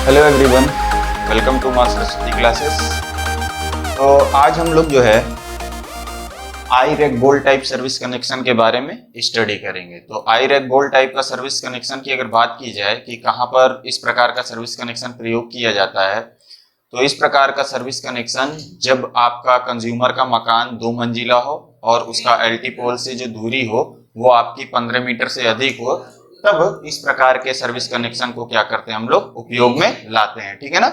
Hello everyone, welcome to master city classes. तो आज हम लोग जो है आई रेक गोल्ड टाइप सर्विस कनेक्शन के बारे में स्टडी करेंगे। तो आई रेक गोल्ड टाइप का सर्विस कनेक्शन की अगर बात की जाए कि कहाँ पर इस प्रकार का सर्विस कनेक्शन प्रयोग किया जाता है, तो इस प्रकार का सर्विस कनेक्शन जब आपका कंज्यूमर का मकान 2 मंजिला हो और उसका एलटी पोल से जो दूरी हो वो आपकी 15 मीटर से अधिक हो, तब इस प्रकार के सर्विस कनेक्शन को क्या करते हैं हम लोग उपयोग में लाते हैं। ठीक है ना।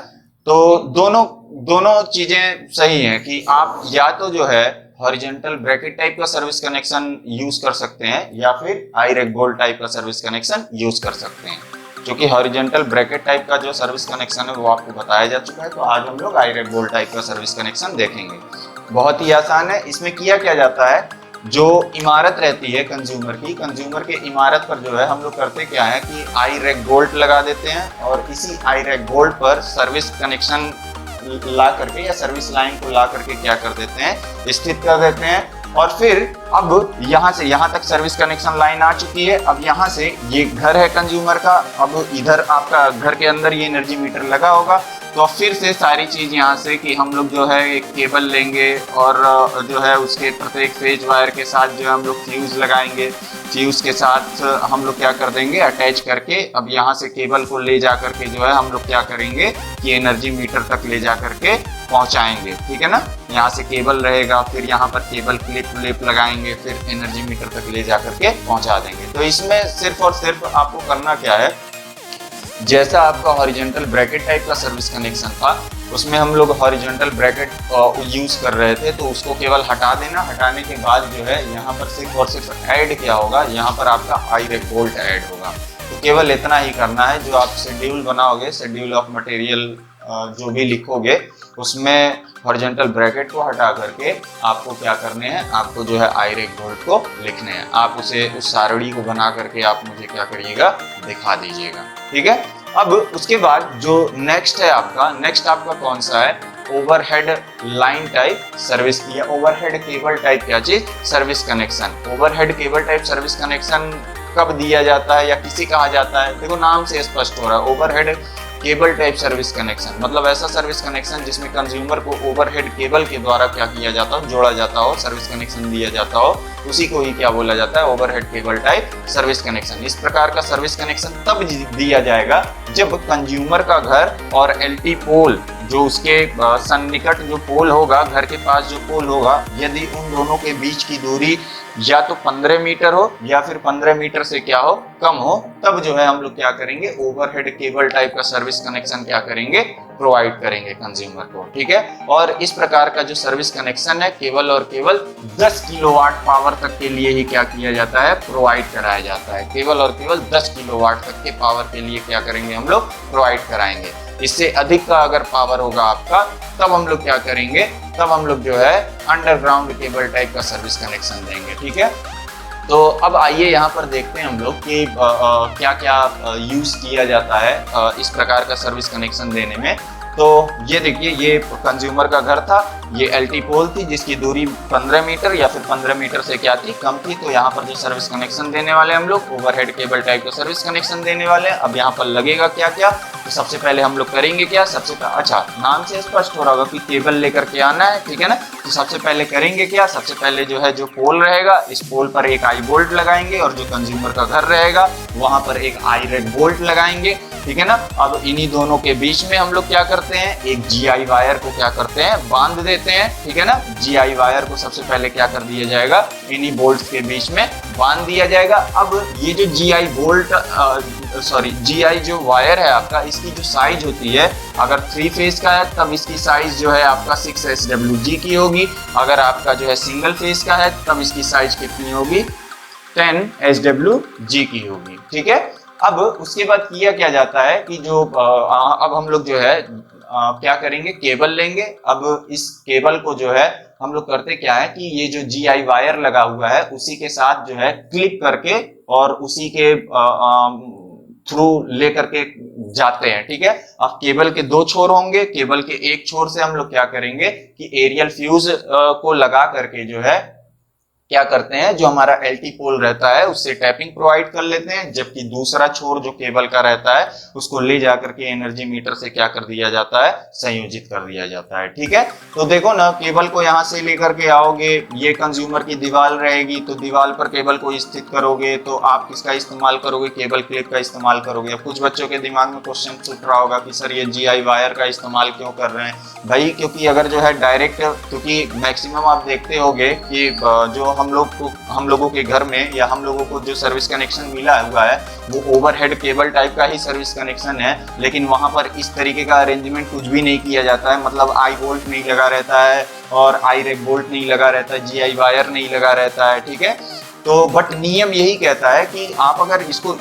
तो दोनों दोनों चीजें सही हैं कि आप या तो जो है हॉरिजॉन्टल ब्रैकेट टाइप का सर्विस कनेक्शन यूज कर सकते हैं या फिर आई रेक गोल्ड टाइप का सर्विस कनेक्शन यूज कर सकते हैं। क्योंकि हॉरिजॉन्टल ब्रैकेट टाइप का जो सर्विस कनेक्शन है वो आपको बताया जा चुका है, तो आज हम लोग आई रेक गोल्ड टाइप का सर्विस कनेक्शन देखेंगे। बहुत ही आसान है। इसमें किया क्या जाता है, जो इमारत रहती है कंज्यूमर के इमारत पर जो है हम लोग करते क्या है कि आई रेक गोल्ड लगा देते हैं और इसी आई रेक गोल्ड पर सर्विस कनेक्शन ला करके या सर्विस लाइन को ला करके क्या कर देते हैं, स्थित कर देते हैं। और फिर अब यहाँ से यहाँ तक सर्विस कनेक्शन लाइन आ चुकी है। अब यहाँ से ये घर है कंज्यूमर का, अब इधर आपका घर के अंदर ये एनर्जी मीटर लगा होगा। तो फिर से सारी चीज यहाँ से कि हम लोग जो है एक केबल लेंगे और जो है उसके प्रत्येक फेज वायर के साथ जो है हम लोग फ्यूज लगाएंगे। फ्यूज के साथ हम लोग क्या कर देंगे, अटैच करके अब यहाँ से केबल को ले जा करके जो है हम लोग क्या करेंगे कि एनर्जी मीटर तक ले जा करके पहुंचाएंगे। ठीक है ना। यहाँ से केबल रहेगा, फिर यहाँ पर केबल क्लिप लगाएंगे, फिर एनर्जी मीटर तक ले जा करके पहुंचा देंगे। तो इसमें सिर्फ और सिर्फ आपको करना क्या है, जैसा आपका हॉरिजॉन्टल ब्रैकेट टाइप का सर्विस कनेक्शन था उसमें हम लोग हॉरिजॉन्टल ब्रैकेट यूज कर रहे थे, तो उसको केवल हटा देना। हटाने के बाद जो है यहाँ पर सिर्फ और सिर्फ ऐड क्या होगा, यहाँ पर आपका आई रेक गोल्ड ऐड होगा। तो केवल इतना ही करना है। जो आप शेड्यूल बनाओगे, शेड्यूल ऑफ मटेरियल जो भी लिखोगे, उसमें हॉरिजॉन्टल ब्रैकेट को हटा करके आपको क्या करने हैं, आपको जो है आई रेक गोल्ड को लिखने हैं। आप उसे उस सारणी को बना करके आप मुझे क्या करिएगा, दिखा दीजिएगा। ठीक है। अब उसके बाद जो नेक्स्ट आपका कौन सा है, ओवरहेड लाइन टाइप सर्विस या ओवरहेड केबल टाइप क्या चीज, service connection. Overhead cable type service connection कब दिया जाता है या किसे कहा जाता है, देखो नाम से स्पष्ट हो रहा है। Overhead cable type service connection मतलब ऐसा सर्विस कनेक्शन जिसमें कंज्यूमर को ओवरहेड केबल के द्वारा क्या किया जाता हो, जोड़ा जाता हो, सर्विस कनेक्शन दिया जाता हो, उसी को ही क्या बोला जाता है, overhead cable type service connection. इस प्रकार का सर्विस कनेक्शन तब दिया जाएगा जब कंज्यूमर का घर और एलटी पोल जो उसके सन्निकट जो पोल होगा, घर के पास जो पोल होगा, यदि उन दोनों के बीच की दूरी या तो 15 मीटर हो या फिर 15 मीटर से क्या हो, कम हो, तब जो है हम लोग क्या करेंगे, ओवरहेड केबल टाइप का सर्विस कनेक्शन क्या करेंगे, प्रोवाइड करेंगे कंज्यूमर को। ठीक है। और इस प्रकार का जो सर्विस कनेक्शन है केवल और केवल 10 किलोवाट पावर तक के लिए ही क्या किया जाता है, प्रोवाइड कराया जाता है। केवल और केवल 10 किलोवाट तक के पावर के लिए क्या करेंगे हम लोग, प्रोवाइड कराएंगे। इससे अधिक का अगर पावर होगा आपका, तब हम लोग क्या करेंगे, तब हम लोग जो है अंडरग्राउंड केबल टाइप का सर्विस कनेक्शन देंगे। ठीक है। तो अब आइए यहाँ पर देखते हैं हम लोग कि क्या क्या यूज किया जाता है इस प्रकार का सर्विस कनेक्शन देने में। तो ये देखिए, ये कंज्यूमर का घर था, ये एलटी पोल थी जिसकी दूरी 15 मीटर या फिर 15 मीटर से क्या थी, कम थी। तो यहाँ पर जो सर्विस कनेक्शन देने वाले हम लोग ओवरहेड केबल टाइप का सर्विस कनेक्शन देने वाले हैं। अब यहाँ पर लगेगा क्या क्या, तो सबसे पहले हम लोग करेंगे क्या, अच्छा नाम से स्पष्ट हो रहा होगा कि केबल लेकर के आना है। ठीक है ना। तो सबसे पहले करेंगे क्या, सबसे पहले जो है जो पोल रहेगा, इस पोल पर एक आई बोल्ट लगाएंगे और जो कंज्यूमर का घर रहेगा वहां पर एक आई रेक बोल्ट लगाएंगे। ठीक है ना। अब इन्हीं दोनों के बीच में हम लोग क्या करते हैं, एक जीआई वायर को क्या करते हैं, बांध देते हैं। ठीक है ना। जीआई वायर को सबसे पहले क्या कर दिया जाएगा, इन्हीं बोल्ट्स के बीच में बांध दिया जाएगा। अब ये जो जीआई जो वायर है आपका, इसकी जो साइज होती है, अगर 3 फेज का है तब इसकी साइज जो है आपका 6 SWG की होगी। अगर आपका जो है सिंगल फेज का है तब इसकी साइज कितनी होगी, 10 SWG की होगी। ठीक है। अब उसके बाद किया क्या जाता है कि जो अब हम लोग जो है क्या करेंगे, केबल लेंगे। अब इस केबल को जो है हम लोग करते क्या है कि ये जो जीआई वायर लगा हुआ है उसी के साथ जो है क्लिप करके और उसी के थ्रू लेकर के जाते हैं। ठीक है। अब केबल के 2 छोर होंगे, केबल के एक छोर से हम लोग क्या करेंगे कि एरियल फ्यूज को लगा करके जो है क्या करते हैं, जो हमारा एलटी पोल रहता है उससे टैपिंग प्रोवाइड कर लेते हैं, जबकि दूसरा छोर जो केबल का रहता है उसको ले जाकर के एनर्जी मीटर से क्या कर दिया जाता है, संयोजित कर दिया जाता है। ठीक है, तो देखो ना, केबल को यहाँ से लेकर के आओगे, ये कंज्यूमर की दीवार रहेगी, तो दीवार पर केबल को स्थित करोगे तो आप किसका इस्तेमाल करोगे, केबल क्लिप का इस्तेमाल करोगे। अब कुछ बच्चों के दिमाग में क्वेश्चन उठ रहा होगा कि सर ये जीआई वायर का इस्तेमाल क्यों कर रहे हैं भाई, क्योंकि अगर जो है डायरेक्ट, क्योंकि मैक्सिमम आप देखते होंगे कि जो हम लोगों के घर में या हम लोगों को जो सर्विस कनेक्शन मिला हुआ है वो ओवरहेड केबल टाइप का ही सर्विस कनेक्शन है, लेकिन वहां पर इस तरीके का अरेंजमेंट कुछ भी नहीं किया जाता है, मतलब आई बोल्ट नहीं लगा रहता है और आई रेक बोल्ट नहीं लगा रहता है, जीआई वायर नहीं लगा रहता है। ठीक है, तो बट नियम यही कहता है कि आप अगर इसको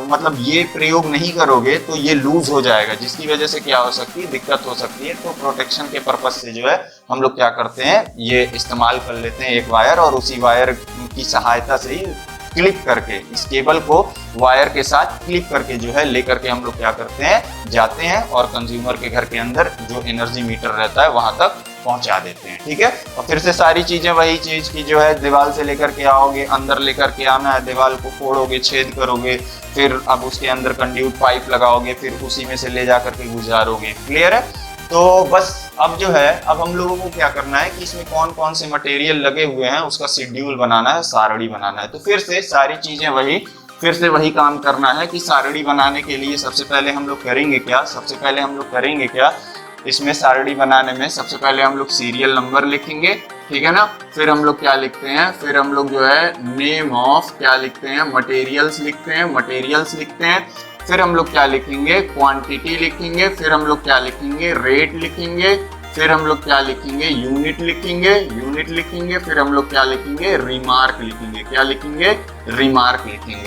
मतलब ये प्रयोग नहीं करोगे तो ये लूज हो जाएगा, जिसकी वजह से क्या हो सकती है, दिक्कत हो सकती है। तो प्रोटेक्शन के पर्पज से जो है हम लोग क्या करते हैं, ये इस्तेमाल कर लेते हैं एक वायर, और उसी वायर की सहायता से ही क्लिप करके इस केबल को वायर के साथ क्लिप करके जो है लेकर के हम लोग क्या करते हैं, जाते हैं और कंज्यूमर के घर के अंदर जो एनर्जी मीटर रहता है वहां तक पहुंचा देते हैं। ठीक है, और फिर से सारी चीजें वही चीज की जो है, दीवार से लेकर के आओगे, अंदर लेकर के आना है, दीवार को फोड़ोगे, छेद करोगे, फिर अब उसके अंदर कंड्यूट पाइप लगाओगे, फिर उसी में से ले जाकर के गुजारोगे। क्लियर है? तो बस अब जो है, अब हम लोगों को क्या करना है कि इसमें कौन कौन से मटेरियल लगे हुए हैं उसका शेड्यूल बनाना है, सारणी बनाना है। तो फिर से सारी चीजें वही काम करना है कि सारणी बनाने के लिए सबसे पहले हम लोग करेंगे क्या, इसमें सारणी बनाने में सबसे पहले हम लोग सीरियल नंबर लिखेंगे। ठीक है ना, फिर हम लोग क्या लिखते हैं, फिर हम लोग जो है नेम ऑफ क्या लिखते हैं, मटेरियल्स लिखते हैं। फिर हम लोग क्या लिखेंगे, क्वांटिटी लिखेंगे। फिर हम लोग क्या लिखेंगे, रेट लिखेंगे। फिर हम लोग क्या लिखेंगे, यूनिट लिखेंगे। फिर हम लोग क्या लिखेंगे, रिमार्क लिखेंगे।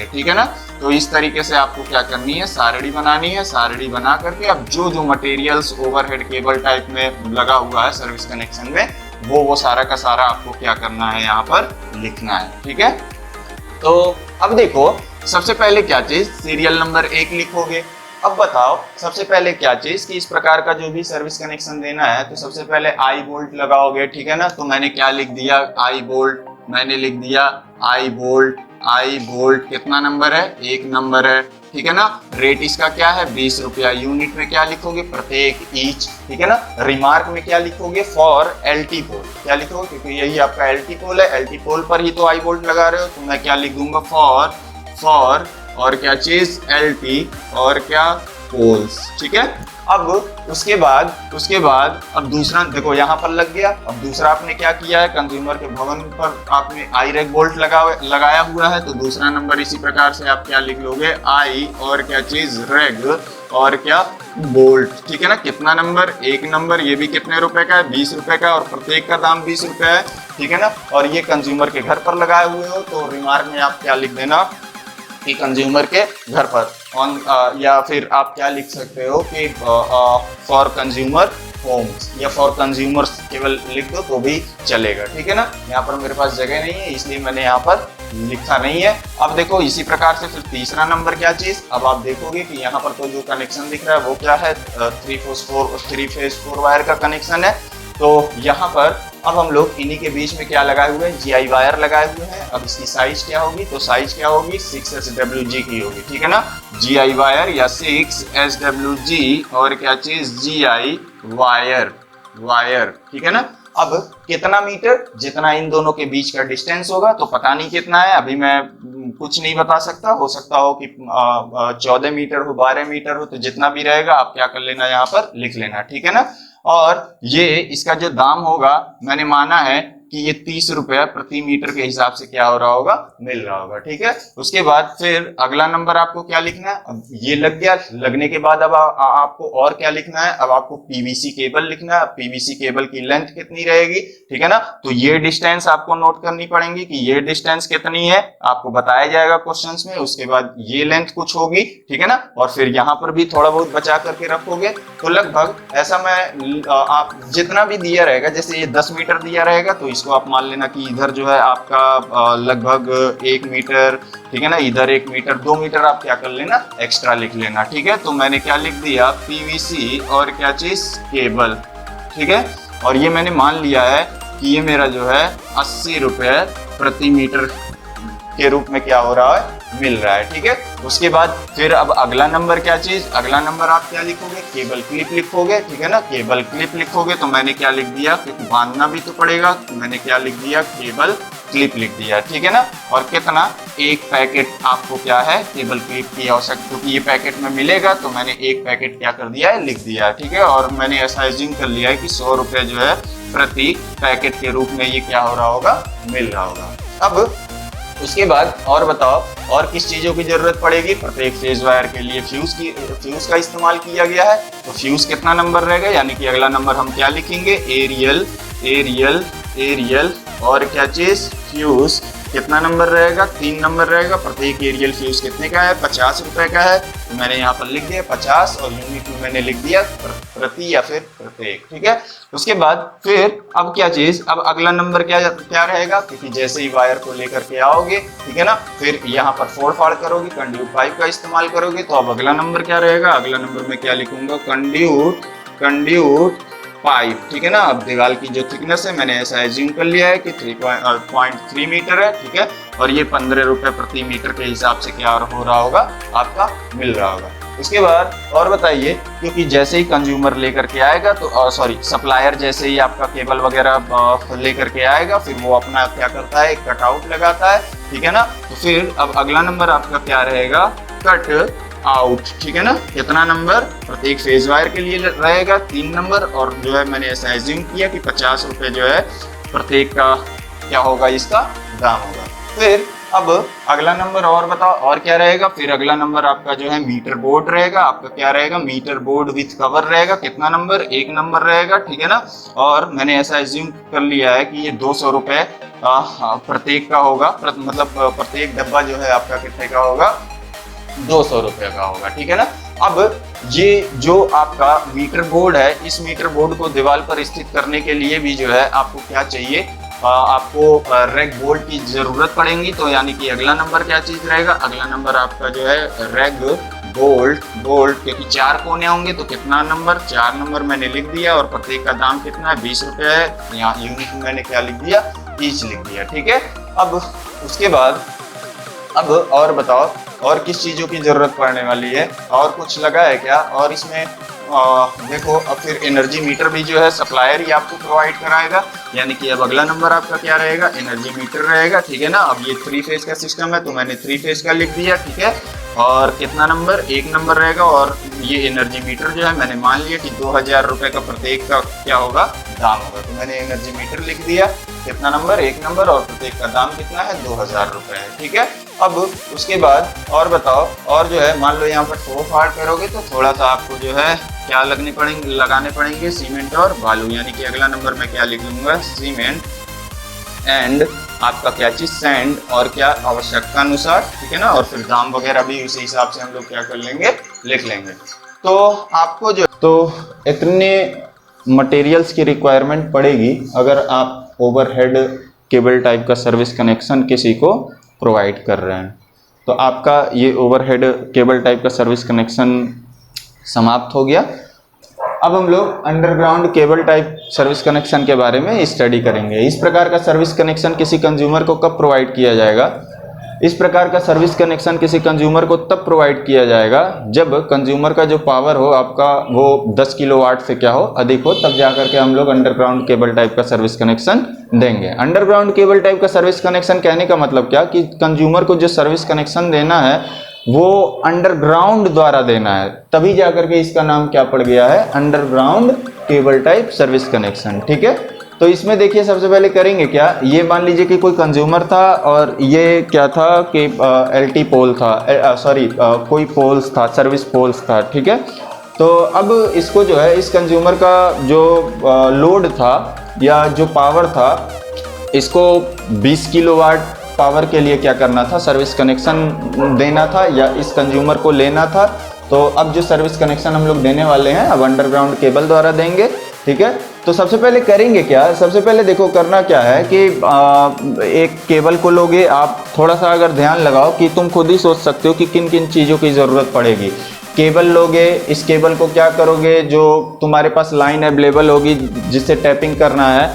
ठीक है ना, तो इस तरीके से आपको क्या करनी है, सारणी बनानी है। सारणी बना करके अब जो मटेरियल्स ओवरहेड केबल टाइप में लगा हुआ है सर्विस कनेक्शन में, वो सारा का सारा आपको क्या करना है, यहाँ पर लिखना है। ठीक है, तो अब देखो, सबसे पहले क्या चीज, सीरियल नंबर 1 लिखोगे। अब बताओ सबसे पहले क्या चीज कि इस प्रकार का जो भी सर्विस कनेक्शन देना है तो सबसे पहले आई बोल्ट लगाओगे। ठीक है ना, तो मैंने क्या लिख दिया, आई बोल्ट कितना नंबर है, 1 नंबर है। ठीक है ना, रेट इसका क्या है, 20 रुपया। यूनिट में क्या लिखोगे, प्रत्येक, ईच। ठीक है ना, रिमार्क में क्या लिखोगे, फॉर एलटी पोल क्या लिखोगे, क्योंकि यही आपका एलटी पोल है, एलटी पोल पर ही तो आई बोल्ट लगा रहे हो, तो मैं क्या लिख दूंगा, फॉर और क्या चीज, एलटी और क्या, पोल्स। ठीक है, अब उसके बाद अब दूसरा देखो यहाँ पर लग गया। अब दूसरा आपने क्या किया है, कंज्यूमर के भवन पर आपने आई रेक बोल्ट लगाया हुआ है, तो दूसरा नंबर इसी प्रकार से आप क्या लिख लोगे, आई और क्या चीज, रेग और क्या, बोल्ट। ठीक है ना, कितना नंबर, 1 नंबर। ये भी कितने रुपए का है, 20 रुपए का, और प्रत्येक का दाम 20 रुपए है। ठीक है ना, और ये कंज्यूमर के घर पर लगाए हुए हो, तो रिमार्क में आप क्या लिख देना कि कंज्यूमर के घर पर ऑन, या फिर आप क्या लिख सकते हो कि फॉर कंज्यूमर होम्स या फॉर कंज्यूमर्स केवल लिख दो तो भी चलेगा। ठीक है ना, यहाँ पर मेरे पास जगह नहीं है इसलिए मैंने यहाँ पर लिखा नहीं है। अब देखो इसी प्रकार से फिर तीसरा नंबर क्या चीज, अब आप देखोगे कि यहाँ पर तो जो कनेक्शन दिख रहा है वो क्या है, 3 फेज 4 वायर का कनेक्शन है। तो यहाँ पर अब हम लोग इन्हीं के बीच में क्या लगाए हुए हैं, जीआई वायर लगाए हुए हैं। अब इसकी साइज क्या होगी, तो साइज क्या होगी, 6SWG की होगी। ठीक है ना, जीआई वायर या 6SWG और क्या चीज, जीआई वायर। ठीक है ना, अब कितना मीटर, जितना इन दोनों के बीच का डिस्टेंस होगा, तो पता नहीं कितना है, अभी मैं कुछ नहीं बता सकता, हो सकता हो कि 14 मीटर हो, 12 मीटर हो, तो जितना भी रहेगा आप क्या कर लेना, यहाँ पर लिख लेना। ठीक है ना, और ये इसका जो दाम होगा, मैंने माना है कि ये 30 रुपया प्रति मीटर के हिसाब से क्या हो रहा होगा, मिल रहा होगा। ठीक है, उसके बाद फिर अगला नंबर आपको क्या लिखना है, अब ये लग गया। लगने के बाद अब आपको और क्या लिखना है, अब आपको पीवीसी केबल लिखना है। पीवीसी केबल की लेंथ कितनी रहेगी, ठीक है ना, तो ये डिस्टेंस आपको नोट करनी पड़ेगी कि ये डिस्टेंस कितनी है, आपको बताया जाएगा क्वेश्चंस में। उसके बाद ये लेंथ कुछ होगी, ठीक है ना, और फिर यहाँ पर भी थोड़ा बहुत बचा करके रखोगे। तो लगभग ऐसा मैं आप जितना भी दिया रहेगा, जैसे ये 10 मीटर दिया रहेगा तो इसको आप मान लेना कि इधर जो है आपका लगभग 1 मीटर, ठीक है ना, इधर 1 मीटर, 2 मीटर आप क्या कर लेना, एक्स्ट्रा लिख लेना। ठीक है, तो मैंने क्या लिख दिया, पीवीसी और क्या चीज, केबल। ठीक है, और ये मैंने मान लिया है कि ये मेरा जो है 80 रुपये प्रति मीटर के रूप में क्या हो रहा है, मिल रहा है। ठीक है, उसके बाद फिर अब अगला नंबर क्या चीज, अगला नंबर आप क्या लिखोगे, केबल क्लिप लिखोगे। ठीक है ना, केबल क्लिप लिखोगे तो मैंने क्या लिख दिया, क्योंकि बांधना भी तो पड़ेगा, तो मैंने क्या लिख दिया, केबल क्लिप लिख दिया। ठीक है ना, और कितना, एक पैकेट आपको क्या है, केबल क्लिप की आवश्यकता, क्योंकि ये पैकेट में मिलेगा तो मैंने एक पैकेट क्या कर दिया है, लिख दिया। ठीक है, और मैंने ऐसा एज्यूम कर लिया है कि 100 रुपये जो है प्रति पैकेट के रूप में ये क्या हो रहा होगा, मिल रहा होगा। अब उसके बाद और बताओ, और किस चीजों की जरूरत पड़ेगी, प्रत्येक फेज वायर के लिए फ्यूज का इस्तेमाल किया गया है। तो फ्यूज कितना नंबर रहेगा, यानी कि अगला नंबर हम क्या लिखेंगे, एरियल एरियल एरियल और क्या चीज, फ्यूज कितना नंबर रहेगा, 3 नंबर रहेगा। प्रत्येक एरियल फ्यूज कितने का है, 50 रुपए का है, तो मैंने यहाँ पर लिख दिया 50 और यूनिट में मैंने लिख दिया प्रति या फिर प्रत्येक। ठीक है, उसके बाद फिर अब क्या चीज, अब अगला नंबर क्या रहेगा, क्योंकि जैसे ही वायर को लेकर के आओगे, ठीक है ना, फिर यहाँ पर फोड़ फाड़ करोगे, कंड्यूट पाइप का इस्तेमाल करोगे, तो अब अगला नंबर क्या रहेगा, अगला नंबर में क्या लिखूंगा, कंड्यूट पाइप। ठीक है ना, अब दीवार की जो थिकनेस है मैंने ऐसा एज्यूम कर लिया है कि 3.3 मीटर है। ठीक है, और ये 15 रुपए प्रति मीटर के हिसाब से क्या हो रहा होगा, आपका मिल रहा होगा। उसके बाद और बताइए, क्योंकि जैसे ही कंज्यूमर लेकर के आएगा तो सप्लायर जैसे ही आपका केबल वगैरह लेकर के आएगा, फिर वो अपना क्या करता है, कटआउट लगाता है। ठीक है ना, तो फिर अब अगला नंबर आपका क्या रहेगा, कट आउट। ठीक है ना, कितना नंबर, प्रत्येक फेज वायर के लिए रहेगा 3 नंबर, और जो है मैंने ऐसा एज्यूम किया कि 50 रुपए जो है प्रत्येक का क्या होगा, इसका दाम होगा। फिर अब अगला नंबर और बताओ, और क्या रहेगा, फिर अगला नंबर आपका जो है मीटर बोर्ड रहेगा, आपका क्या रहेगा, मीटर बोर्ड विथ कवर रहेगा, कितना नंबर, 1 नंबर रहेगा। ठीक है ना, और मैंने ऐसा एज्यूम कर लिया है कि ये 200 रुपए प्रत्येक का होगा, मतलब प्रत्येक डब्बा जो है आपका कितने का होगा, 200 रुपये का होगा। ठीक है ना, अब ये जो आपका मीटर बोर्ड है, इस मीटर बोर्ड को दीवार पर स्थित करने के लिए भी जो है आपको क्या चाहिए, आपको रेग बोल्ट की जरूरत पड़ेगी। तो यानी कि अगला नंबर क्या चीज रहेगा, अगला नंबर आपका जो है रेग बोल्ट, क्योंकि 4 कोने होंगे तो कितना नंबर, 4 नंबर मैंने लिख दिया, और प्रत्येक का दाम कितना है, 20 रुपये है। यहाँ यूनिट में मैंने क्या लिख दिया, ईच लिख दिया। ठीक है, अब उसके बाद अब और बताओ, और किस चीज़ों की ज़रूरत पड़ने वाली है, और कुछ लगा है क्या, और इसमें देखो अब फिर एनर्जी मीटर भी जो है सप्लायर ही आपको प्रोवाइड कराएगा, यानी कि अब अगला नंबर आपका क्या रहेगा, एनर्जी मीटर रहेगा। ठीक है ना, अब ये 3 फेज का सिस्टम है तो मैंने 3 फेज का लिख दिया। ठीक है, और कितना नंबर, 1 नंबर रहेगा, और ये एनर्जी मीटर जो है मैंने मान लिया कि 2000 रुपये का प्रत्येक का क्या होगा, दाम होगा, तो मैंने एनर्जी मीटर लिख दिया, कितना नंबर, 1 नंबर, और प्रत्येक का दाम कितना है, 2000 रुपये है। ठीक है, अब उसके बाद और बताओ, और जो है मान लो यहाँ पर फोड़ फाड़ करोगे तो थोड़ा सा आपको जो है क्या लगाने पड़ेंगे, सीमेंट और बालू, यानी कि अगला नंबर मैं क्या लिख लूंगा, सीमेंट एंड आपका क्या चीज, सैंड, और क्या आवश्यकता अनुसार। ठीक है ना, और फिर दाम वगैरह भी उसी हिसाब से हम लोग क्या कर लेंगे, लिख लेंगे। तो आपको जो तो इतने मटेरियल्स की रिक्वायरमेंट पड़ेगी अगर आप ओवरहेड केबल टाइप का सर्विस कनेक्शन किसी को प्रोवाइड कर रहे हैं। तो आपका ये ओवरहेड केबल टाइप का सर्विस कनेक्शन समाप्त हो गया। अब हम लोग underground cable type service connection के बारे में स्टडी करेंगे। इस प्रकार का सर्विस कनेक्शन किसी कंज्यूमर को कब प्रोवाइड किया जाएगा, इस प्रकार का सर्विस कनेक्शन किसी कंज्यूमर को तब प्रोवाइड किया जाएगा जब कंज्यूमर का जो पावर हो आपका वो 10 किलोवाट से क्या हो, अधिक हो, तब जाकर के हम लोग अंडरग्राउंड केबल टाइप का सर्विस कनेक्शन देंगे। अंडरग्राउंड केबल टाइप का सर्विस कनेक्शन कहने का मतलब क्या कि कंज्यूमर को जो सर्विस कनेक्शन देना है वो अंडरग्राउंड द्वारा देना है, तभी जाकर के इसका नाम क्या पड़ गया है, underground cable type service connection. ठीक है, तो इसमें देखिए सबसे पहले करेंगे क्या, ये मान लीजिए कि कोई कंज्यूमर था और ये क्या था कि एलटी पोल था, कोई पोल्स था, सर्विस पोल्स था। ठीक है, तो अब इसको जो है इस कंज्यूमर का जो लोड था या जो पावर था, इसको 20 किलोवाट पावर के लिए क्या करना था, सर्विस कनेक्शन देना था या इस कंज्यूमर को लेना था। तो अब जो सर्विस कनेक्शन हम लोग देने वाले हैं अब अंडरग्राउंड केबल द्वारा देंगे। ठीक है, तो सबसे पहले करेंगे क्या, सबसे पहले देखो करना क्या है कि एक केबल को लोगे आप, थोड़ा सा अगर ध्यान लगाओ कि तुम खुद ही सोच सकते हो कि किन किन चीज़ों की ज़रूरत पड़ेगी। केबल लोगे, इस केबल को क्या करोगे, जो तुम्हारे पास लाइन अवेलेबल होगी जिससे टैपिंग करना है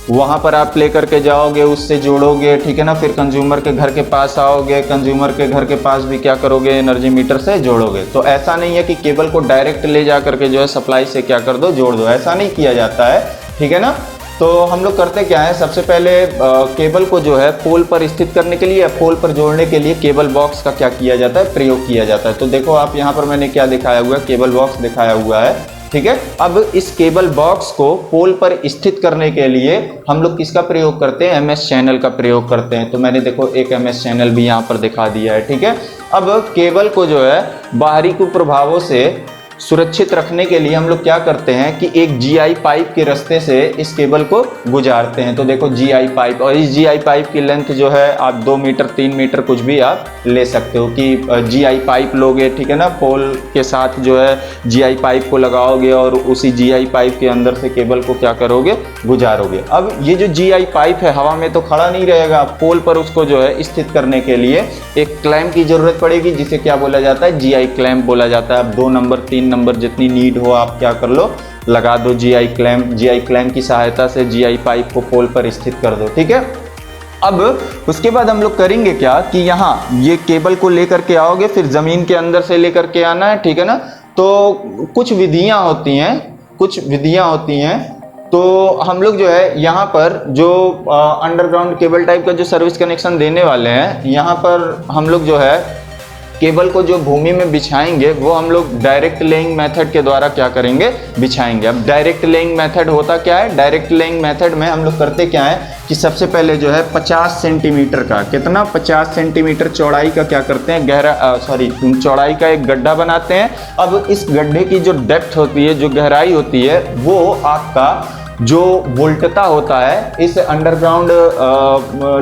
वहाँ पर आप ले करके जाओगे, उससे जोड़ोगे, ठीक है ना, फिर कंज्यूमर के घर के पास आओगे, कंज्यूमर के घर के पास भी क्या करोगे, एनर्जी मीटर से जोड़ोगे। तो ऐसा नहीं है कि केबल को डायरेक्ट ले जा करके जो है सप्लाई से क्या कर दो, जोड़ दो, ऐसा नहीं किया जाता है, ठीक है ना। तो हम लोग करते क्या है, सबसे पहले केबल को जो है पोल पर स्थित करने के लिए या पोल पर जोड़ने के लिए केबल बॉक्स का क्या किया जाता है, प्रयोग किया जाता है। तो देखो आप यहाँ पर मैंने क्या दिखाया हुआ है, केबल बॉक्स दिखाया हुआ है, ठीक है। अब इस केबल बॉक्स को पोल पर स्थित करने के लिए हम लोग किसका प्रयोग करते हैं, एमएस चैनल का प्रयोग करते हैं। तो मैंने देखो एक एमएस चैनल भी यहाँ पर दिखा दिया है, ठीक है। अब केबल को जो है बाहरी कुप्रभावों से सुरक्षित रखने के लिए हम लोग क्या करते हैं कि एक जीआई पाइप के रास्ते से इस केबल को गुजारते हैं। तो देखो जीआई पाइप, और इस जीआई पाइप की लेंथ जो है आप 2 मीटर 3 मीटर कुछ भी आप ले सकते हो कि जीआई पाइप लोगे, ठीक है ना, पोल के साथ जो है जीआई पाइप को लगाओगे और उसी जीआई पाइप के अंदर से केबल को क्या करोगे, गुजारोगे। अब ये जो जीआई पाइप है हवा में तो खड़ा नहीं रहेगा, पोल पर उसको जो है स्थित करने के लिए एक क्लैंप की जरूरत पड़ेगी, जिसे क्या बोला जाता है, जीआई क्लैंप बोला जाता है। अब 2 नंबर 3 नंबर जितनी नीड हो आप क्या कर लो, लगा दो जीआई क्लैंप। जीआई क्लैंप की सहायता से जीआई पाइप को पोल पर स्थित कर दो, ठीक है। अब उसके बाद हम लोग करेंगे क्या कि यहाँ ये केबल को लेकर के आओगे, फिर जमीन के अंदर से लेकर के आना है, ठीक है ना। तो कुछ विधियां होती हैं, तो हम लोग जो है यहाँ पर जो अंडरग्राउंड केबल टाइप का जो सर्विस कनेक्शन देने वाले हैं, यहाँ पर हम लोग जो है केबल को जो भूमि में बिछाएंगे वो हम लोग डायरेक्ट लेइंग मेथड के द्वारा क्या करेंगे, बिछाएंगे। अब डायरेक्ट लेइंग मेथड होता क्या है, डायरेक्ट लेइंग मेथड में हम लोग करते क्या है कि सबसे पहले जो है 50 सेंटीमीटर का, कितना, 50 सेंटीमीटर चौड़ाई का क्या करते हैं, चौड़ाई का एक गड्ढा बनाते हैं। अब इस गड्ढे की जो डेप्थ होती है, जो गहराई होती है, वो आपका जो वोल्टता होता है इस अंडरग्राउंड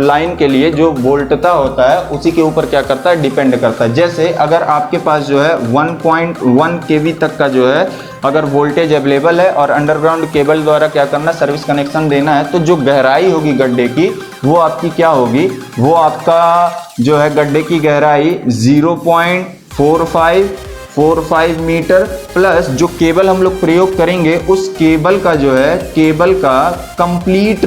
लाइन के लिए जो वोल्टता होता है उसी के ऊपर क्या करता है, डिपेंड करता है। जैसे अगर आपके पास जो है 1.1 kV तक का जो है अगर वोल्टेज अवेलेबल है और अंडरग्राउंड केबल द्वारा क्या करना, सर्विस कनेक्शन देना है, तो जो गहराई होगी गड्ढे की वो आपकी क्या होगी, वो आपका जो है गड्ढे की गहराई 0.45 मीटर प्लस जो केबल हम लोग प्रयोग करेंगे उस केबल का जो है, केबल का कंप्लीट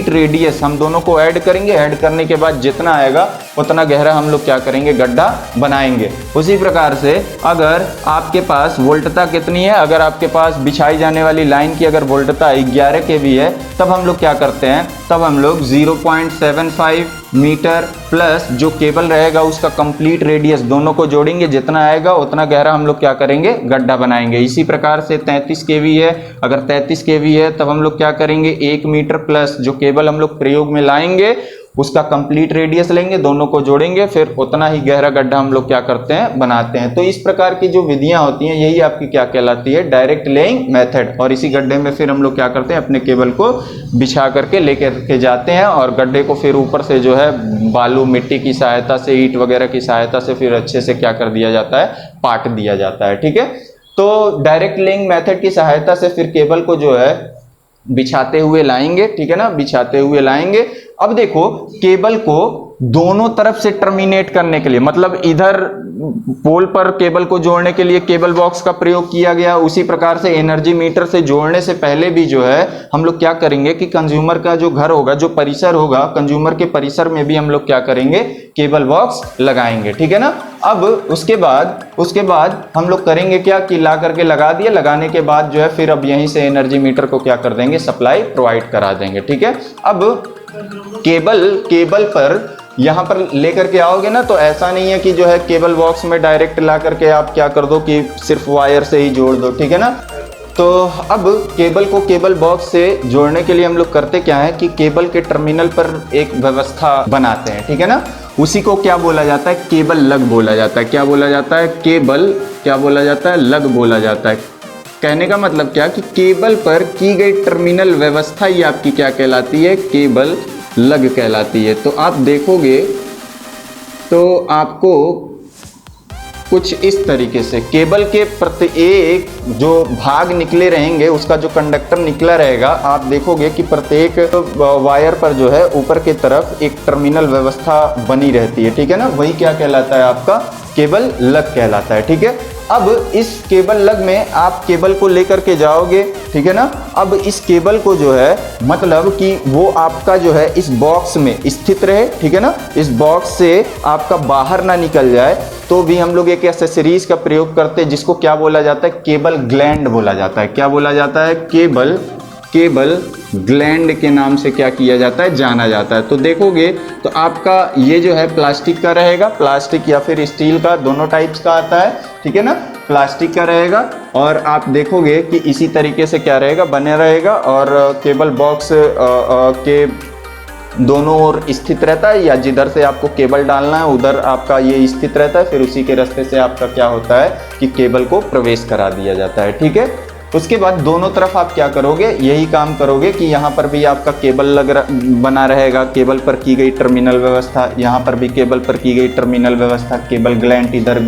रेडियस हम दोनों को ऐड करेंगे। ऐड करने के बाद जितना आएगा उतना गहरा हम लोग क्या करेंगे, गड्ढा बनाएंगे। उसी प्रकार से अगर आपके पास वोल्टता कितनी है, अगर आपके पास बिछाई जाने वाली लाइन की अगर वोल्टता 11 kV है, तब हम लोग क्या करते हैं, तब हम लोग 0.75 मीटर प्लस जो केबल रहेगा उसका कंप्लीट रेडियस दोनों को जोड़ेंगे, जितना आएगा उतना गहरा हम लोग क्या करेंगे, गड्ढा बनाएंगे। इसी प्रकार से 33 kV है, अगर 33 kV है तब हम लोग क्या करेंगे, 1 मीटर प्लस जो केबल हम लोग प्रयोग में लाएंगे उसका कंप्लीट रेडियस लेंगे, दोनों को जोड़ेंगे, फिर उतना ही गहरा गड्ढा हम लोग क्या करते हैं, बनाते हैं। तो इस प्रकार की जो विधियां होती हैं यही आपकी क्या कहलाती है, डायरेक्ट लेइंग मेथड। और इसी गड्ढे में फिर हम लोग क्या करते हैं, अपने केबल को बिछा करके लेकर के जाते हैं और गड्ढे को फिर ऊपर से जो है बालू मिट्टी की सहायता से, ईंट वगैरह की सहायता से फिर अच्छे से क्या कर दिया जाता है, पाट दिया जाता है, ठीक है। तो डायरेक्ट लेइंग मेथड की सहायता से फिर केबल को जो है बिछाते हुए लाएंगे, ठीक है ना, बिछाते हुए लाएंगे। अब देखो केबल को दोनों तरफ से टर्मिनेट करने के लिए, मतलब इधर पोल पर केबल को जोड़ने के लिए केबल बॉक्स का प्रयोग किया गया, उसी प्रकार से एनर्जी मीटर से जोड़ने से पहले भी जो है हम लोग क्या करेंगे कि कंज्यूमर का जो घर होगा, जो परिसर होगा, कंज्यूमर के परिसर में भी हम लोग क्या करेंगे, केबल बॉक्स लगाएंगे, ठीक है ना। अब उसके बाद हम लोग करेंगे क्या कि ला करके लगा दिए, लगाने के बाद जो है फिर अब यहीं से एनर्जी मीटर को क्या कर देंगे, सप्लाई प्रोवाइड करा देंगे, ठीक है। अब केबल पर यहाँ पर लेकर के आओगे ना, तो ऐसा नहीं है कि जो है केबल बॉक्स में डायरेक्ट ला करके आप क्या कर दो कि सिर्फ वायर से ही जोड़ दो, ठीक है ना। तो अब केबल को केबल बॉक्स से जोड़ने के लिए हम लोग करते क्या है कि केबल के टर्मिनल पर एक व्यवस्था बनाते हैं, ठीक है ना। उसी को क्या बोला जाता है, केबल लग बोला जाता है। क्या बोला जाता है, केबल क्या बोला जाता है, लग बोला जाता है। कहने का मतलब क्या कि केबल पर की गई टर्मिनल व्यवस्था ही आपकी क्या कहलाती है, केबल लग कहलाती है। तो आप देखोगे तो आपको कुछ इस तरीके से केबल के प्रत्येक जो भाग निकले रहेंगे, उसका जो कंडक्टर निकला रहेगा, आप देखोगे कि प्रत्येक वायर पर जो है ऊपर की तरफ एक टर्मिनल व्यवस्था बनी रहती है, ठीक है ना। वही क्या कहलाता है, आपका केबल लग कहलाता है। ठीक है, अब इस केबल लग में आप केबल को लेकर के जाओगे, ठीक है ना। अब इस केबल को जो है मतलब कि वो आपका जो है इस बॉक्स में स्थित रहे, ठीक है ना, इस बॉक्स से आपका बाहर ना निकल जाए, तो भी हम लोग एक एक्सेसरीज का प्रयोग करते हैं जिसको क्या बोला जाता है, केबल ग्लैंड बोला जाता है। क्या बोला जाता है, केबल ग्लैंड के नाम से क्या किया जाता है, जाना जाता है। तो देखोगे तो आपका ये जो है प्लास्टिक का रहेगा, प्लास्टिक या फिर स्टील का, दोनों टाइप्स का आता है, ठीक है ना, प्लास्टिक का रहेगा। और आप देखोगे कि इसी तरीके से क्या रहेगा, बने रहेगा और केबल बॉक्स के दोनों ओर स्थित रहता है, या जिधर से आपको केबल डालना है उधर आपका ये स्थित रहता है। फिर उसी के रास्ते से आपका क्या होता है कि केबल को प्रवेश करा दिया जाता है। ठीक है, उसके बाद दोनों तरफ आप क्या करोगे, यही काम करोगे कि यहाँ पर भी आपका केबल बना रहेगा, केबल पर की गई टर्मिनल व्यवस्था, यहाँ पर भी केबल पर की गई टर्मिनल व्यवस्था, केबल ग्लैंड इधर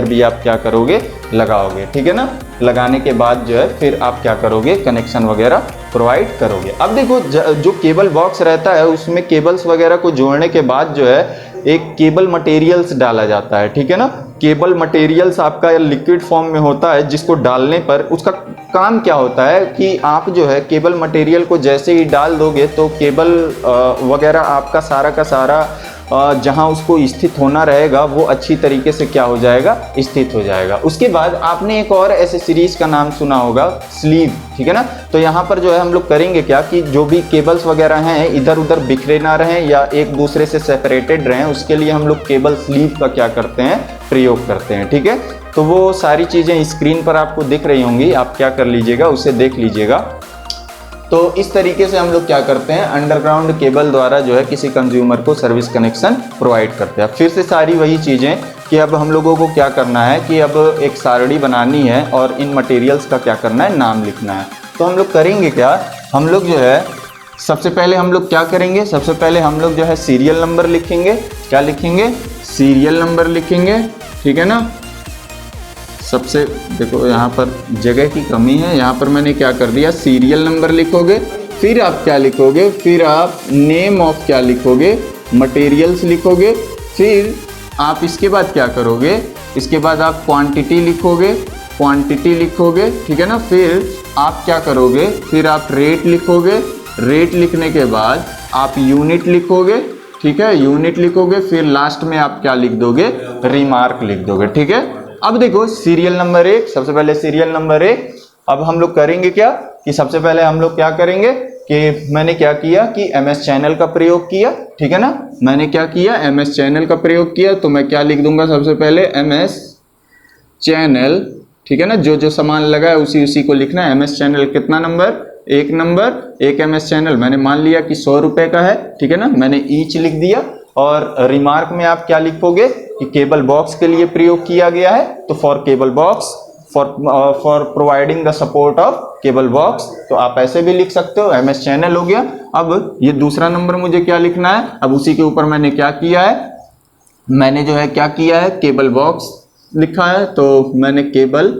भी आप क्या करोगे, लगाओगे। ठीक है ना, लगाने के बाद जो है फिर आप क्या करोगे, कनेक्शन वगैरह प्रोवाइड करोगे। अब देखो जो केबल बॉक्स रहता है उसमें केबल्स वगैरह को जोड़ने के बाद जो है एक केबल मटेरियल्स डाला जाता है। ठीक है ना, केबल मटेरियल्स आपका लिक्विड फॉर्म में होता है, जिसको डालने पर उसका काम क्या होता है कि आप जो है केबल मटेरियल को जैसे ही डाल दोगे तो केबल वगैरह आपका सारा का सारा जहां उसको स्थित होना रहेगा वो अच्छी तरीके से क्या हो जाएगा, स्थित हो जाएगा। उसके बाद आपने एक और एक्सेसरीज का नाम सुना होगा, स्लीव। ठीक है ना, तो यहाँ पर जो है हम लोग करेंगे क्या कि जो भी केबल्स वगैरह हैं इधर उधर बिखरे ना रहें या एक दूसरे से सेपरेटेड रहें, उसके लिए हम लोग केबल स्लीव का क्या करते हैं, प्रयोग करते हैं। ठीक है, तो वो सारी चीज़ें स्क्रीन पर आपको दिख रही होंगी, आप क्या कर लीजिएगा, उसे देख लीजिएगा। तो इस तरीके से हम लोग क्या करते हैं, अंडरग्राउंड केबल द्वारा जो है किसी कंज्यूमर को सर्विस कनेक्शन प्रोवाइड करते हैं। फिर से सारी वही चीज़ें कि अब हम लोगों को क्या करना है कि अब एक सारणी बनानी है और इन मटेरियल्स का क्या करना है, नाम लिखना है। तो हम लोग करेंगे क्या, हम लोग जो है सबसे पहले हम लोग क्या करेंगे, सबसे पहले हम लोग जो है सीरियल नंबर लिखेंगे। क्या लिखेंगे, सीरियल नंबर लिखेंगे। ठीक है ना, सबसे देखो यहाँ पर जगह की कमी है, यहाँ पर मैंने क्या कर दिया, सीरियल नंबर लिखोगे। फिर आप क्या लिखोगे, फिर आप नेम ऑफ क्या लिखोगे, मटेरियल्स लिखोगे। फिर आप इसके बाद क्या करोगे, इसके बाद आप क्वांटिटी लिखोगे, क्वांटिटी लिखोगे। ठीक है ना, फिर आप क्या करोगे, फिर आप रेट लिखोगे, रेट लिखने के बाद आप यूनिट लिखोगे। ठीक है, यूनिट लिखोगे। फिर लास्ट में आप क्या लिख दोगे, रिमार्क लिख दोगे। ठीक है, अब देखो सीरियल नंबर 1, सबसे पहले सीरियल नंबर 1। अब हम लोग करेंगे क्या कि सबसे पहले हम लोग क्या करेंगे कि मैंने क्या किया कि MS चैनल का प्रयोग किया। ठीक है ना, मैंने क्या किया, MS चैनल का प्रयोग किया। तो मैं क्या लिख दूंगा, सबसे पहले MS चैनल। ठीक है ना, जो जो सामान लगा है उसी को लिखना है। MS चैनल कितना नंबर, 1 नंबर, 1 MS चैनल मैंने मान लिया कि 100 रुपए का है। ठीक है ना, मैंने ईच लिख दिया। और रिमार्क में आप क्या लिखोगे कि केबल बॉक्स के लिए प्रयोग किया गया है, तो for cable box, for providing the support of cable box. तो आप ऐसे भी लिख सकते हो, MS चैनल हो गया। अब ये दूसरा नंबर मुझे क्या लिखना है, अब उसी के ऊपर मैंने क्या किया है, मैंने जो है क्या किया है, केबल बॉक्स लिखा है, तो मैंने केबल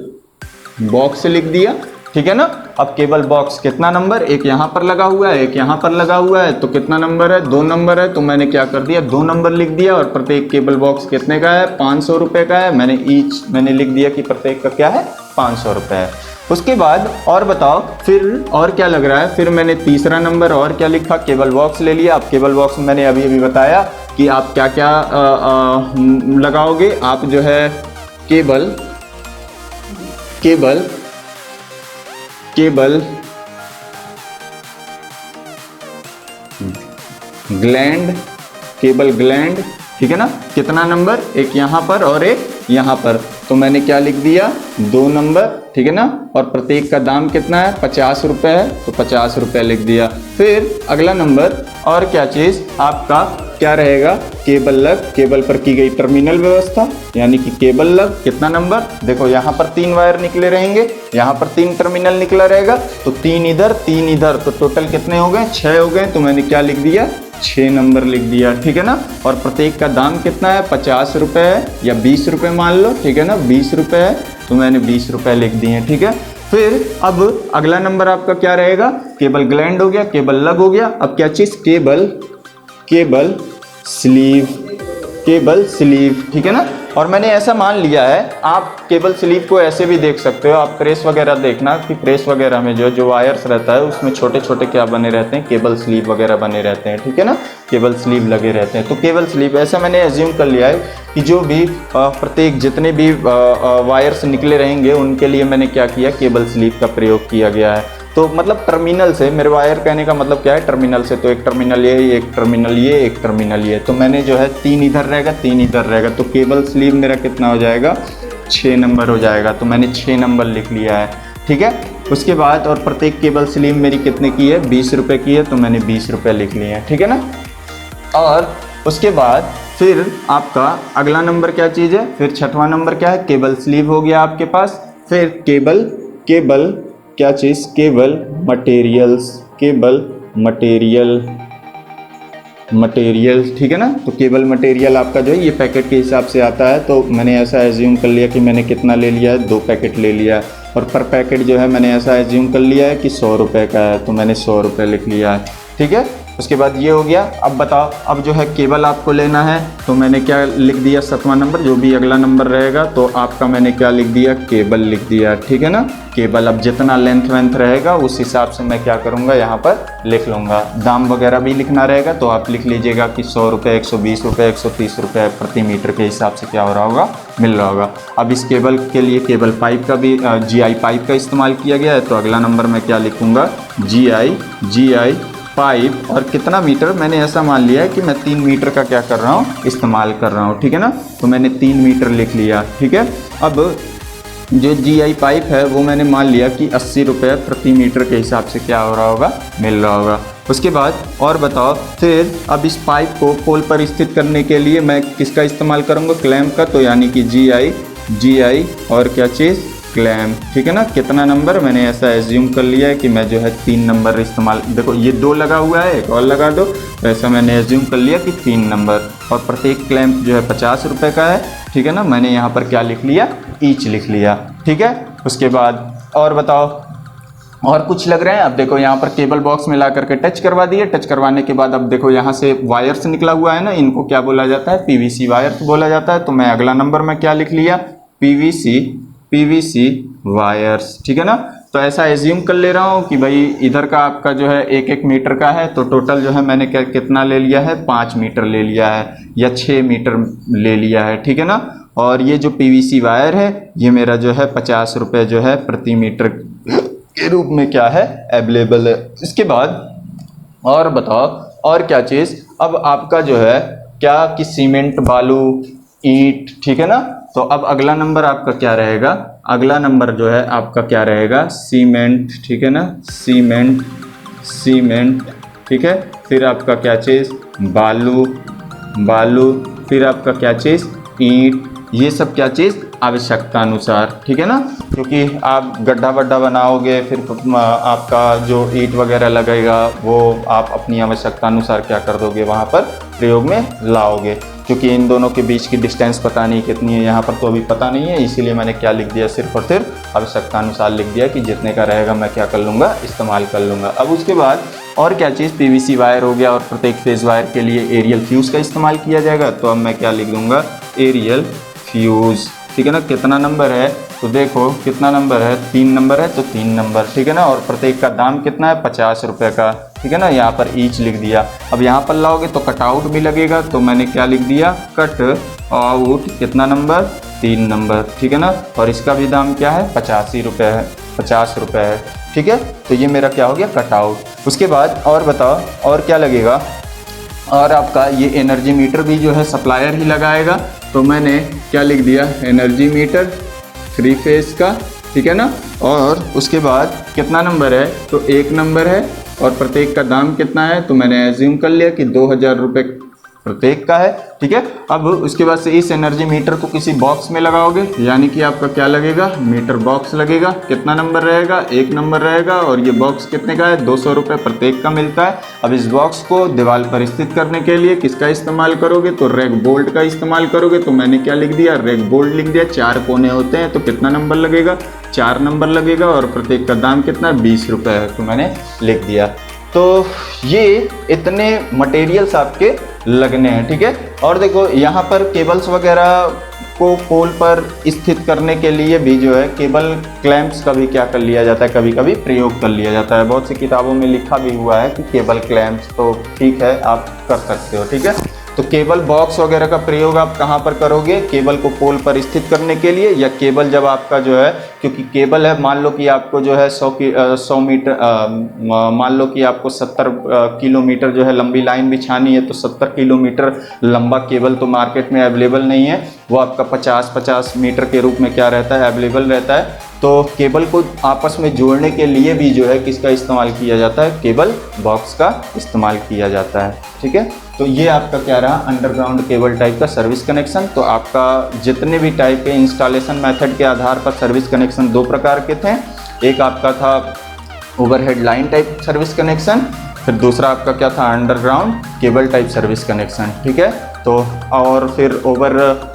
बॉक्स लिख दिया। ठीक है ना, अब केबल बॉक्स कितना नंबर, एक यहाँ पर लगा हुआ है, एक यहाँ पर लगा हुआ है, तो कितना नंबर है, 2 नंबर है। तो मैंने क्या कर दिया, 2 नंबर लिख दिया। और प्रत्येक केबल बॉक्स कितने का है, 500 रुपए का है। मैंने लिख दिया कि प्रत्येक का क्या है, 500 रुपए है। उसके बाद और बताओ फिर और क्या लग रहा है, फिर मैंने तीसरा नंबर और क्या लिखा, केबल बॉक्स ले लिया। अब केबल बॉक्स में मैंने अभी बताया कि आप क्या क्या लगाओगे। आप जो है केबल ग्लैंड, केबल ग्लैंड। ठीक है ना, कितना नंबर, एक यहाँ पर और एक यहाँ पर। तो मैंने क्या लिख दिया, 2 नंबर। ठीक है ना, और प्रत्येक का दाम कितना है, 50 रुपए है, तो 50 रुपए लिख दिया। फिर अगला नंबर और क्या चीज़ आपका क्या रहेगा, केबल लग, केबल पर की गई टर्मिनल व्यवस्था यानी कि केबल लग। कितना नंबर, देखो यहाँ पर 3 वायर निकले रहेंगे, यहाँ पर 3 टर्मिनल निकला रहेगा, तो 3 इधर 3 इधर, तो टोटल कितने हो गए, 6 हो गए। तो मैंने क्या लिख दिया, 6 नंबर लिख दिया। ठीक है ना, और प्रत्येक का दाम कितना है, 50 रुपए है या 20 रुपए मान लो। ठीक है ना, 20 रुपए है, तो मैंने 20 रुपए लिख दिए। ठीक है, फिर अब अगला नंबर आपका क्या रहेगा, केबल ग्लैंड हो गया, केबल लग हो गया। अब क्या चीज़, केबल स्लीव, केबल स्लीव। ठीक है ना, और मैंने ऐसा मान लिया है, आप केबल स्लीव को ऐसे भी देख सकते हो, आप प्रेस वगैरह देखना कि प्रेस वगैरह में जो वायर्स रहता है उसमें छोटे छोटे क्या बने रहते हैं, केबल स्लीव वगैरह बने रहते हैं, ठीक है ना, केबल स्लीव लगे रहते हैं। तो केबल स्लीव ऐसा मैंने एज्यूम कर लिया है कि जो भी प्रत्येक जितने भी वायर्स निकले रहेंगे उनके लिए मैंने क्या किया, केबल स्लीव का प्रयोग किया गया है। तो मतलब टर्मिनल से, मेरे वायर कहने का मतलब क्या है, टर्मिनल से, तो एक टर्मिनल ये, एक टर्मिनल ये, एक टर्मिनल ये, तो मैंने जो है 3 इधर रहेगा, 3 इधर रहेगा, तो केबल स्लीव मेरा कितना हो जाएगा, 6 नंबर हो जाएगा। तो मैंने 6 नंबर लिख लिया है, ठीक है। उसके बाद और प्रत्येक केबल स्लीव मेरी कितने की है, 20 रुपये की है, तो मैंने 20 रुपये लिख लिए हैं, ठीक है ना। और उसके बाद फिर आपका अगला नंबर क्या चीज़ है, फिर छठवां नंबर क्या है, केबल स्लीव हो गया आपके पास। फिर केबल क्या चीज़, केबल मटेरियल्स, केबल मटेरियल, ठीक है ना। तो केबल मटेरियल आपका जो है ये पैकेट के हिसाब से आता है। तो मैंने ऐसा एज्यूम कर लिया कि मैंने कितना ले लिया है, 2 पैकेट ले लिया है, और पर पैकेट जो है मैंने ऐसा एज्यूम कर लिया है कि 100 रुपये का है, तो मैंने 100 रुपये लिख लिया है, ठीक है। उसके बाद ये हो गया। अब बताओ, अब जो है केबल आपको लेना है, तो मैंने क्या लिख दिया, 7वां नंबर, जो भी अगला नंबर रहेगा तो आपका मैंने क्या लिख दिया, केबल लिख दिया, ठीक है ना। केबल अब जितना लेंथ वेंथ रहेगा उस हिसाब से मैं क्या करूँगा, यहाँ पर लिख लूँगा। दाम वगैरह भी लिखना रहेगा तो आप लिख लीजिएगा कि 100 रुपये, 120 रुपये, 130 रुपये प्रति मीटर के हिसाब से क्या हो रहा होगा, मिल रहा होगा। अब इस केबल के लिए केबल पाइप का भी GI पाइप का इस्तेमाल किया गया है, तो अगला नंबर मैं क्या लिखूँगा, GI पाइप। और कितना मीटर, मैंने ऐसा मान लिया है कि मैं 3 मीटर का क्या कर रहा हूँ, इस्तेमाल कर रहा हूँ, ठीक है ना। तो मैंने 3 मीटर लिख लिया, ठीक है। अब जो GI पाइप है वो मैंने मान लिया कि 80 रुपये प्रति मीटर के हिसाब से क्या हो रहा होगा, मिल रहा होगा। उसके बाद और बताओ, फिर अब इस पाइप को पोल पर स्थित करने के लिए मैं किसका इस्तेमाल करूँगा, क्लैंप का, तो यानी कि GI और क्या चीज़, क्लैंप, ठीक है ना। कितना नंबर, मैंने ऐसा एज्यूम कर लिया है कि मैं जो है 3 नंबर इस्तेमाल, देखो ये 2 लगा हुआ है, एक और लगा दो, तो ऐसा मैंने एज्यूम कर लिया कि 3 नंबर। और प्रत्येक क्लैंप जो है 50 रुपये का है, ठीक है ना। मैंने यहाँ पर क्या लिख लिया, ईच लिख लिया, ठीक है। उसके बाद और बताओ, और कुछ लग रहे हैं। अब देखो यहाँ पर केबल बॉक्स में ला करके टच करवा दिए, टच करवाने के बाद अब देखो यहाँ से वायर्स निकला हुआ है ना, इनको क्या बोला जाता है, PVC वायर्स बोला जाता है। तो मैं अगला नंबर में क्या लिख लिया, PVC वायर्स, ठीक है ना। तो ऐसा एज्यूम कर ले रहा हूँ कि भाई इधर का आपका जो है 1-1 मीटर का है, तो टोटल जो है मैंने कितना ले लिया है, 5 मीटर ले लिया है या 6 मीटर ले लिया है, ठीक है ना। और ये जो PVC वायर है ये मेरा जो है 50 रुपये जो है प्रति मीटर के रूप में क्या है, अवेलेबल है। इसके बाद और बताओ, और क्या चीज़, अब आपका जो है क्या कि सीमेंट, बालू, ईंट, ठीक है ना। तो अब अगला नंबर आपका क्या रहेगा, अगला नंबर जो है आपका क्या रहेगा, सीमेंट, ठीक है ना, सीमेंट, ठीक है। फिर आपका क्या चीज़, बालू, फिर आपका क्या चीज़, ईंट, ये सब क्या चीज़, आवश्यकता अनुसार, ठीक है ना। क्योंकि आप गड्ढा वड्ढा बनाओगे, फिर आपका जो ईंट वगैरह लगेगा वो आप अपनी आवश्यकता अनुसार क्या कर दोगे, वहाँ पर प्रयोग में लाओगे। क्योंकि इन दोनों के बीच की डिस्टेंस पता नहीं कितनी है, यहाँ पर तो अभी पता नहीं है, इसीलिए मैंने क्या लिख दिया, सिर्फ और सिर्फ आवश्यकता अनुसार लिख दिया कि जितने का रहेगा मैं क्या कर लूँगा, इस्तेमाल कर लूँगा। अब उसके बाद और क्या चीज़, PVC वायर हो गया, और प्रत्येक फेज वायर के लिए एरियल फ्यूज़ का इस्तेमाल किया जाएगा। तो अब मैं क्या लिख दूँगा, एरियल फ्यूज़, ठीक है ना। कितना नंबर है, तो देखो कितना नंबर है, 3 नंबर है, तो 3 नंबर, ठीक है ना। और प्रत्येक का दाम कितना है, 50 रुपये का, ठीक है ना। यहाँ पर ईच लिख दिया। अब यहाँ पर लाओगे तो कट आउट भी लगेगा, तो मैंने क्या लिख दिया, कट आउट, कितना नंबर, 3 नंबर, ठीक है ना। और इसका भी दाम क्या है, 85 रुपये है, 50 रुपये है, ठीक है। तो ये मेरा क्या हो गया, कट आउट। उसके बाद और बताओ, और क्या लगेगा, और आपका ये एनर्जी मीटर भी जो है सप्लायर ही लगाएगा। तो मैंने क्या लिख दिया, एनर्जी मीटर 3 फेज का, ठीक है ना। और उसके बाद कितना नंबर है, तो 1 नंबर है, और प्रत्येक का दाम कितना है, तो मैंने एज्यूम कर लिया कि 2000 रुपये प्रत्येक का है, ठीक है। अब उसके बाद से इस एनर्जी मीटर को किसी बॉक्स में लगाओगे, यानी कि आपका क्या लगेगा, मीटर बॉक्स लगेगा। कितना नंबर रहेगा, 1 नंबर रहेगा, और ये बॉक्स कितने का है, 200 रुपये प्रत्येक का मिलता है। अब इस बॉक्स को दीवार पर स्थित करने के लिए किसका इस्तेमाल करोगे, तो रेग बोल्ट का इस्तेमाल करोगे। तो मैंने क्या लिख दिया, रेग बोल्ट लिख दिया। 4 कोने होते हैं, तो कितना नंबर लगेगा, 4 नंबर लगेगा, और प्रत्येक का दाम कितना, 20 रुपये है, तो मैंने लिख दिया। तो ये इतने मटेरियल्स आपके लगने हैं, ठीक है। और देखो यहाँ पर केबल्स वगैरह को पोल पर स्थित करने के लिए भी जो है केबल क्लैंप्स का भी क्या कर लिया जाता है, कभी कभी प्रयोग कर लिया जाता है। बहुत सी किताबों में लिखा भी हुआ है कि केबल क्लैंप्स, तो ठीक है आप कर सकते हो, ठीक है। तो केबल बॉक्स वगैरह का प्रयोग आप कहाँ पर करोगे, केबल को पोल पर स्थित करने के लिए, या केबल जब आपका जो है, क्योंकि केबल है, मान लो कि आपको जो है 100 मीटर, मान लो कि आपको 70 किलोमीटर जो है लंबी लाइन बिछानी है, तो 70 किलोमीटर लंबा केबल तो मार्केट में अवेलेबल नहीं है, वो आपका 50-50 मीटर के रूप में क्या रहता है, अवेलेबल रहता है। तो केबल को आपस में जोड़ने के लिए भी जो है किसका इस्तेमाल किया जाता है, केबल बॉक्स का इस्तेमाल किया जाता है, ठीक है। तो ये आपका क्या रहा, अंडरग्राउंड केबल टाइप का सर्विस कनेक्शन। तो आपका जितने भी टाइप के इंस्टॉलेशन मेथड के आधार पर सर्विस कनेक्शन दो प्रकार के थे। एक आपका था overhead line type service connection, फिर दूसरा आपका क्या था, underground cable type service connection, ठीक है। तो और फिर over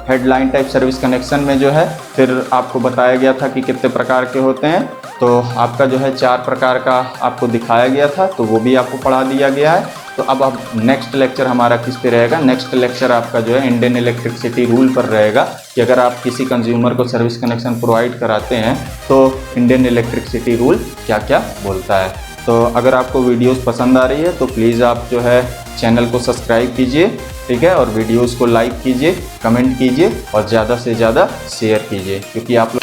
headline type service connection में जो है फिर आपको बताया गया था कि कितने प्रकार के होते हैं। तो आपका जो है 4 प्रकार का आपको दिखाया गया था, तो वो भी आपको पढ़ा दिया गया है। तो अब नेक्स्ट लेक्चर हमारा किस पे रहेगा, नेक्स्ट लेक्चर आपका जो है इंडियन इलेक्ट्रिसिटी रूल पर रहेगा कि अगर आप किसी कंज्यूमर को सर्विस कनेक्शन प्रोवाइड कराते हैं तो इंडियन इलेक्ट्रिसिटी रूल क्या क्या बोलता है। तो अगर आपको वीडियोस पसंद आ रही है तो प्लीज़ आप जो है चैनल को सब्सक्राइब कीजिए, ठीक है, और वीडियोस को लाइक कीजिए, कमेंट कीजिए और ज़्यादा से ज़्यादा शेयर कीजिए, क्योंकि आप लोग